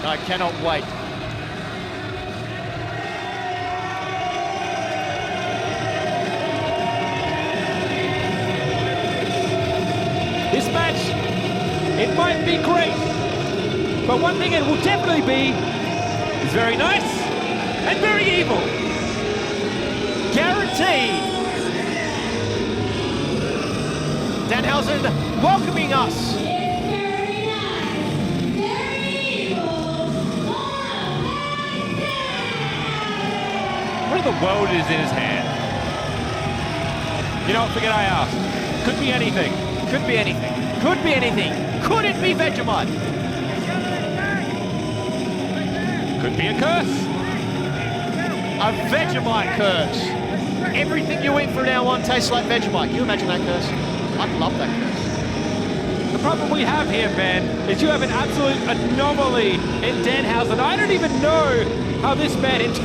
I cannot wait. This match, it might be great, but one thing it will definitely be is very nice and very evil. Guaranteed. Danhausen welcoming us. What in the world is in his hand? You know what, forget I asked. Could be anything. Could be anything. Could be anything. Could it be Vegemite? Could be a curse. A Vegemite curse. Everything you eat from now on tastes like Vegemite. Can you imagine that curse? I'd love that curse. The problem we have here, Ben, is you have an absolute anomaly in Danhausen. I don't even know how this man is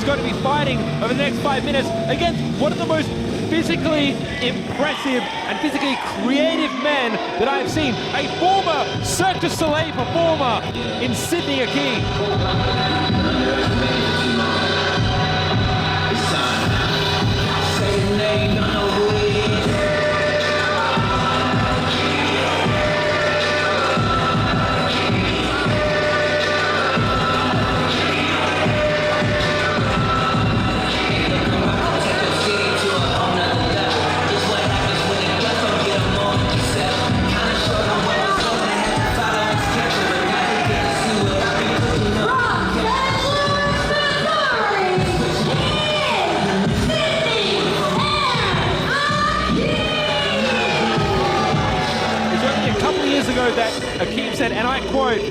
going to be fighting over the next 5 minutes against one of the most physically impressive and physically creative men that I've seen. A former Cirque du Soleil performer in Sidney, Akeem. That Akeem said, and I quote,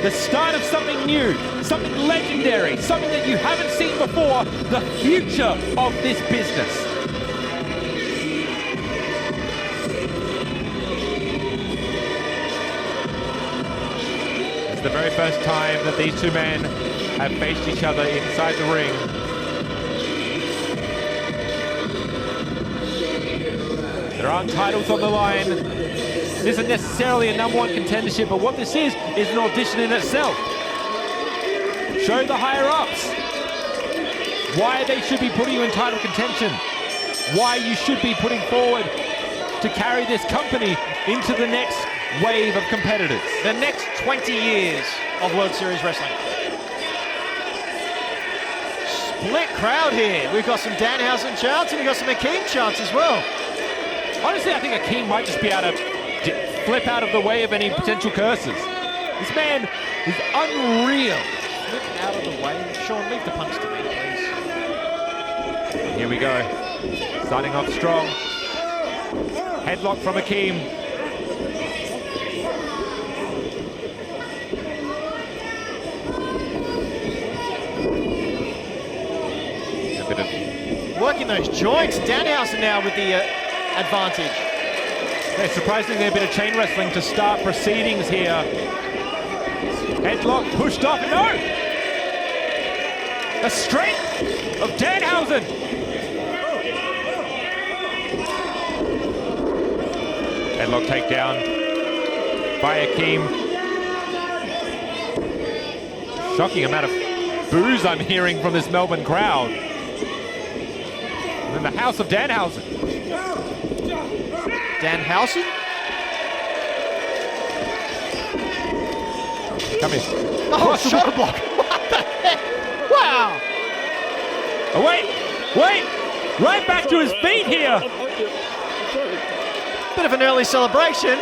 the start of something new, something legendary, something that you haven't seen before, the future of this business. It's the very first time that these two men have faced each other inside the ring. There aren't titles on the line. This isn't necessarily a #1 contendership, but what this is an audition in itself. Show the higher-ups why they should be putting you in title contention, why you should be putting forward to carry this company into the next wave of competitors. The next 20 years of World Series Wrestling. Split crowd here. We've got some Danhausen chants and we've got some Akeem chants as well. Honestly, I think Akeem might just be able to flip out of the way of any potential curses. This man is unreal. Flip out of the way. Sean, leave the punch to me, please. Here we go. Starting off strong. Headlock from Akeem. A bit of working those joints. Danhausen now with the advantage. Yeah, surprisingly, a bit of chain wrestling to start proceedings here. Headlock pushed off. No! The strength of Danhausen. Headlock takedown by Akeem. Shocking amount of boos I'm hearing from this Melbourne crowd. And then the house of Danhausen. Danhausen? Come in. Oh, shoulder block. What the heck? Wow. Oh, wait. Right back to his feet here. Bit of an early celebration.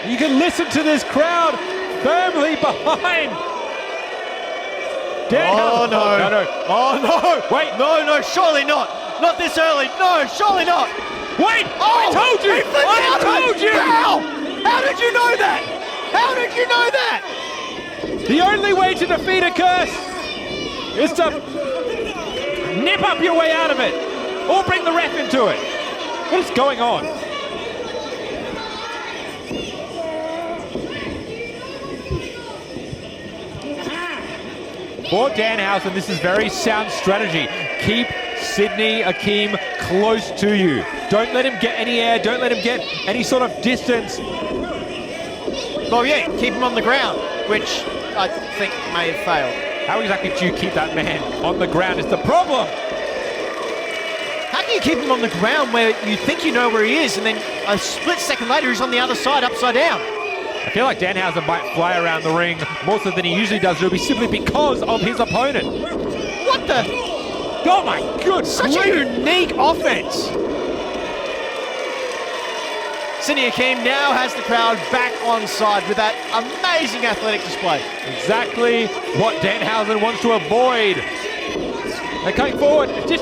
You can listen to this crowd firmly behind Danhausen. Oh, no. No. Oh, no. Wait. No, surely not. Not this early. No, surely not. Wait. Oh, I told you. I told you. How? How did you know that? How did you know that? The only way to defeat a curse is to nip up your way out of it or bring the ref into it. What is going on? For Danhausen, this is very sound strategy. Keep Sidney, Akeem close to you. Don't let him get any air. Don't let him get any sort of distance. Well, yeah, keep him on the ground, which I think may have failed. How exactly do you keep that man on the ground is the problem. How can you keep him on the ground where you think you know where he is, and then a split second later he's on the other side, upside down? I feel like Danhausen might fly around the ring more so than he usually does. It'll be simply because of his opponent. What the? Oh my good! Such a unique offense. Sidney Akeem now has the crowd back on side with that amazing athletic display. Exactly what Danhausen wants to avoid. They're coming forward. The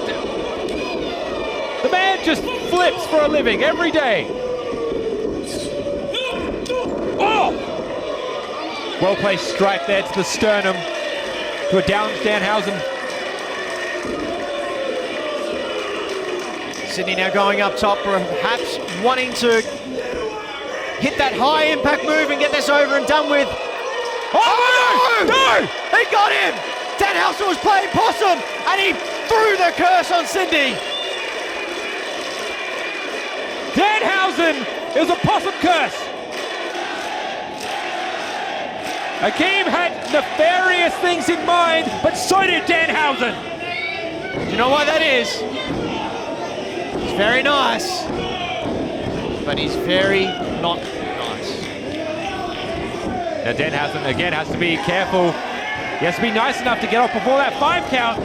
man just flips for a living every day. Oh! Well-placed strike there to the sternum. To a down Danhausen. Sidney now going up top, perhaps wanting to hit that high impact move and get this over and done with. Oh, no! He got him! Danhausen was playing possum and he threw the curse on Sidney. Danhausen is a possum curse. Akeem had nefarious things in mind, but so did Danhausen. Do you know why that is? He's very nice, but he's very not nice. Now Danhausen again has to be careful. He has to be nice enough to get off before that 5 count.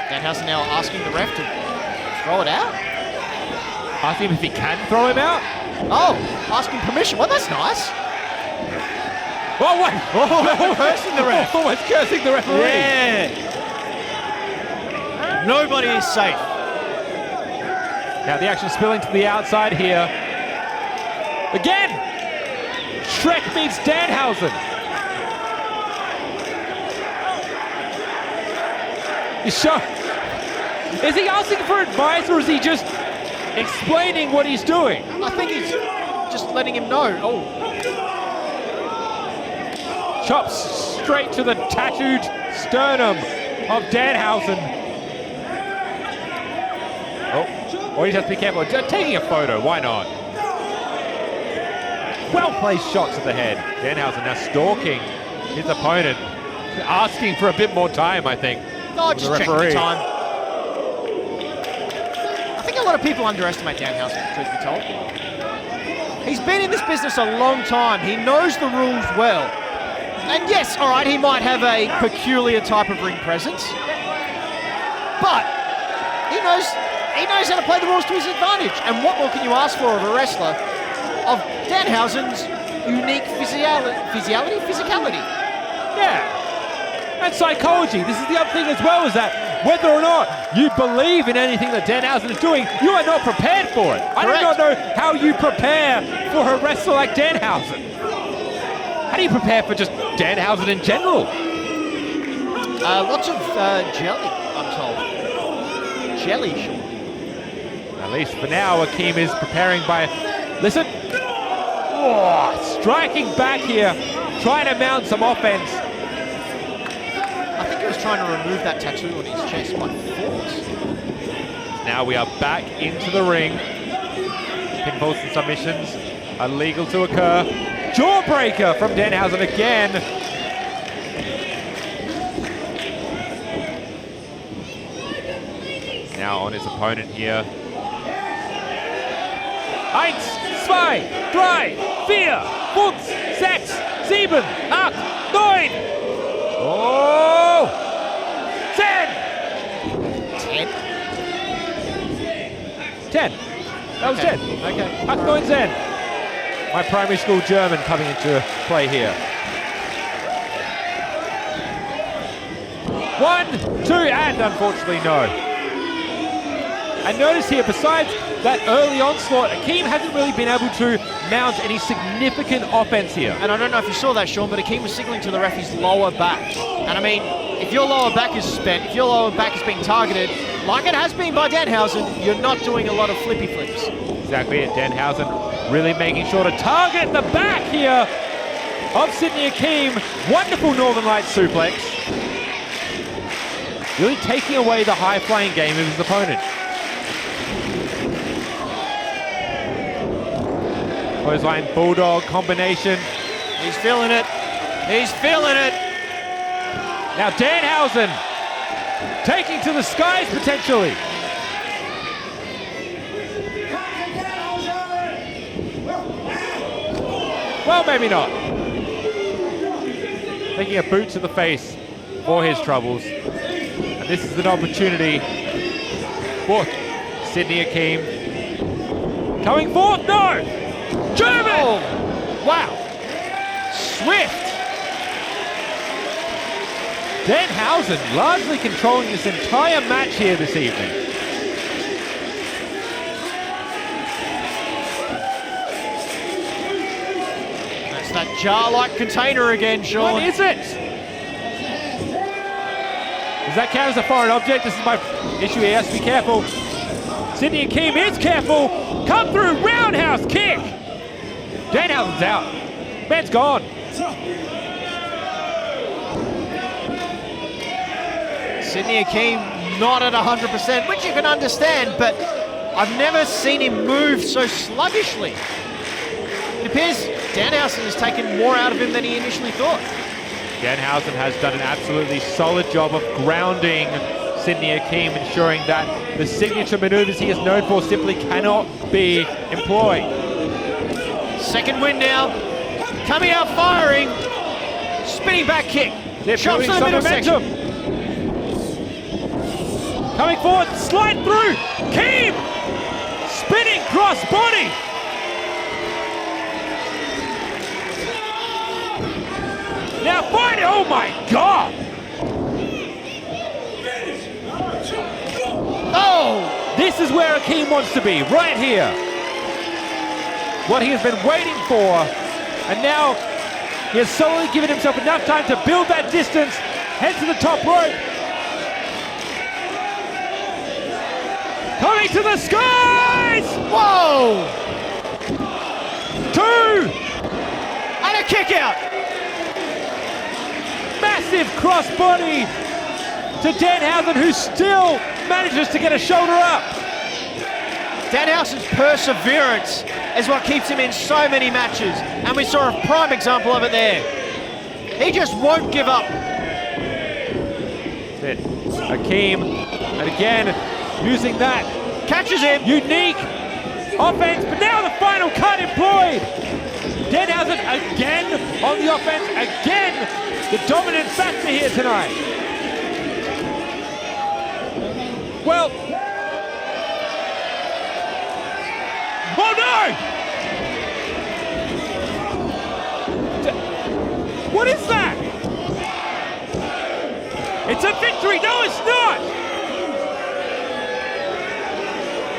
Danhausen now asking the ref to throw it out. Asking him if he can throw him out. Oh, asking permission. Well, that's nice. Oh, wait. Oh, cursing the ref. Almost cursing the referee. Yeah. Nobody is safe. Now the action spilling to the outside here. Again. Shrek meets Danhausen. Is he asking for advice or is he just explaining what he's doing? I think he's just letting him know. Oh. Chops straight to the tattooed sternum of Danhausen. Oh, or you just have to be careful. Taking a photo, why not? Well-placed shots at the head. Danhausen now stalking his opponent. Asking for a bit more time, I think. No, just checking the time. I think a lot of people underestimate Danhausen, truth be told. He's been in this business a long time. He knows the rules well. And yes, all right, he might have a peculiar type of ring presence, but he knows how to play the rules to his advantage. And what more can you ask for of a wrestler of Danhausen's unique physicality? Yeah. And psychology. This is the other thing as well, is that whether or not you believe in anything that Danhausen is doing, you are not prepared for it. I do not know how you prepare for a wrestler like Danhausen. How do you prepare for just Danhausen in general? Lots of jelly, I'm told. Jelly, sure. At least for now, Akeem is preparing by... Listen. Oh, striking back here, trying to mount some offense. I think he was trying to remove that tattoo on his chest by force. Now we are back into the ring. Pinfalls and submissions are legal to occur. Jawbreaker from Danhausen again. Now on his opponent here. 1, 2, 3, 4, 5, 6, 7, 8, 9. Oh! 10! 10? 10. That was 10. Okay. 8, 9, 10. My primary school German coming into play here. 1, 2, and unfortunately no. And notice here, besides that early onslaught, Akeem hasn't really been able to mount any significant offense here. And I don't know if you saw that, Sean, but Akeem was signaling to the ref his lower back. And I mean, if your lower back is spent, if your lower back is being targeted, like it has been by Danhausen, you're not doing a lot of flippy flips. Exactly, and Danhausen Really making sure to target the back here of Sidney Akeem. Wonderful Northern Lights suplex. Really taking away the high-flying game of his opponent. Clothesline Bulldog combination. He's feeling it. He's feeling it. Now Danhausen taking to the skies potentially. Well, maybe not. Taking a boot to the face for his troubles. And this is an opportunity for Sidney Akeem. Coming forth, no! German! Oh, wow. Swift. Danhausen largely controlling this entire match here this evening. That's that jar-like container again, Sean. What is it? Does that count as a foreign object? This is my issue. He has to be careful. Sidney Akeem is careful. Come through, roundhouse kick. Danhausen's out. Man's gone. Sidney Akeem not at 100%, which you can understand, but I've never seen him move so sluggishly. It appears Danhausen has taken more out of him than he initially thought. Danhausen has done an absolutely solid job of grounding Sidney Akeem, ensuring that the signature maneuvers he is known for simply cannot be employed. Second win now. Coming out firing. Spinning back kick. They're Chops building to the some middle momentum. section. Coming forward, slide through. Akeem! Spinning cross body. Now fight it. Oh my God. Oh! This is where Akeem wants to be, right here. What he has been waiting for, and now he has solely given himself enough time to build that distance, head to the top rope. Coming to the skies! Whoa! 2! And a kick out. Massive crossbody to Danhausen, who still manages to get a shoulder up. Danhausen's perseverance is what keeps him in so many matches, and we saw a prime example of it there. He just won't give up. That's it. Akeem, and again, using that Catches him. unique offense, but now the final cut employed. Danhausen again on the offense, again the dominant factor here tonight. Well, oh no! What is that? It's a victory! No, it's not!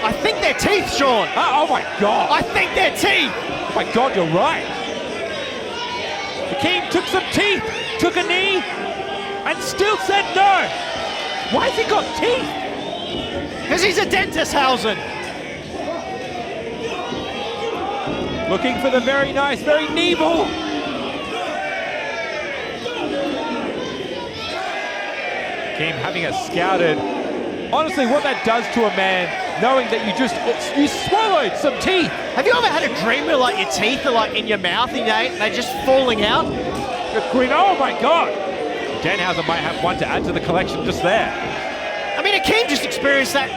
I think they're teeth, Sean. Oh my God! I think they're teeth. Oh my God, you're right. Akeem took some teeth, took a knee, and still said no. Why has he got teeth? Because he's a dentist, Hausen. Looking for the very nice, very Nebel. Akeem having it scouted. Honestly, what that does to a man, knowing that you swallowed some teeth. Have you ever had a dream where like your teeth are like in your mouth and they're just falling out? Oh my God. Danhausen might have one to add to the collection just there. I mean, Akeem just experienced that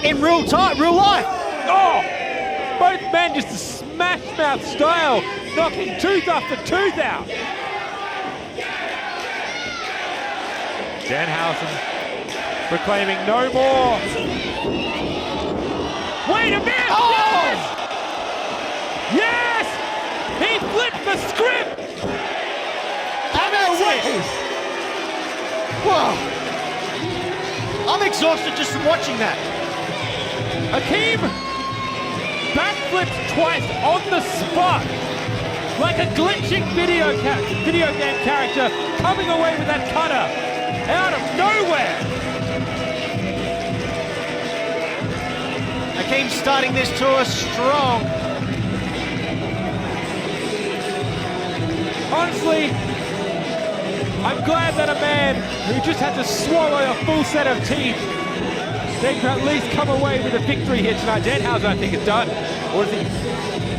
in real life. Oh! Both men just a smash mouth style, knocking tooth after tooth out. Danhausen proclaiming no more. Wait a minute! Oh! Yes! He flipped the script! And that's it. Whoa. I'm exhausted just from watching that. Akeem backflips twice on the spot, like a glitching video game character coming away with that cutter out of nowhere. Akeem starting this tour strong. honestly, I'm glad that a man who just had to swallow a full set of teeth then can at least come away with a victory here tonight. Danhausen, I think, is done. Or is he?